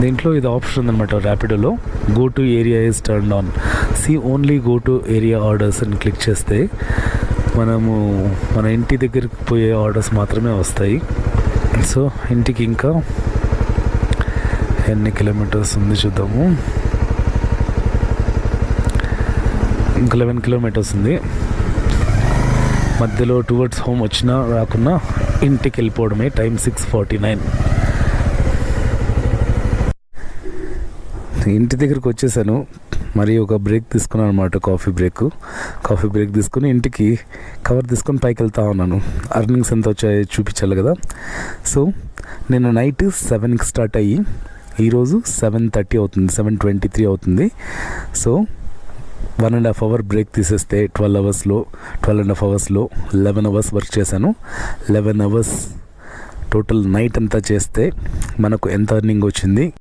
దీంట్లో ఇది ఆప్షన్ ఉందన్నమాట ర్యాపిడోలో, go to area is turn on, see only go to area orders అని క్లిక్ చేస్తే మనము మన ఇంటి దగ్గరికి పోయే ఆర్డర్స్ మాత్రమే వస్తాయి. సో ఇంటికి ఇంకా ఎన్ని కిలోమీటర్స్ ఉంది చూద్దాము. ఇంకా 11 కిలోమీటర్స్ ఉంది. మధ్యలో టువర్డ్స్ హోమ్ వచ్చినా రాకున్నా ఇంటికి వెళ్ళిపోవడమే. టైం 6:49. ఇంటి దగ్గరికి వచ్చేసాను. మరి ఒక బ్రేక్ తీసుకున్నాను అనమాట, కాఫీ బ్రేక్ తీసుకుని ఇంటికి కవర్ తీసుకొని పైకి వెళ్తా ఉన్నాను. అర్నింగ్స్ ఎంత వచ్చాయో చూపించాలి కదా. సో నేను నైట్ 7కి స్టార్ట్ అయ్యి ఈరోజు 7:30 అవుతుంది, 7:23 అవుతుంది. సో 1.5 అవర్ బ్రేక్ తీసేస్తే 12.5 అవర్స్లో 11 అవర్స్ వర్క్ చేశాను. 11 అవర్స్ టోటల్ నైట్ అంతా చేస్తే మనకు ఎంత అర్నింగ్ వచ్చింది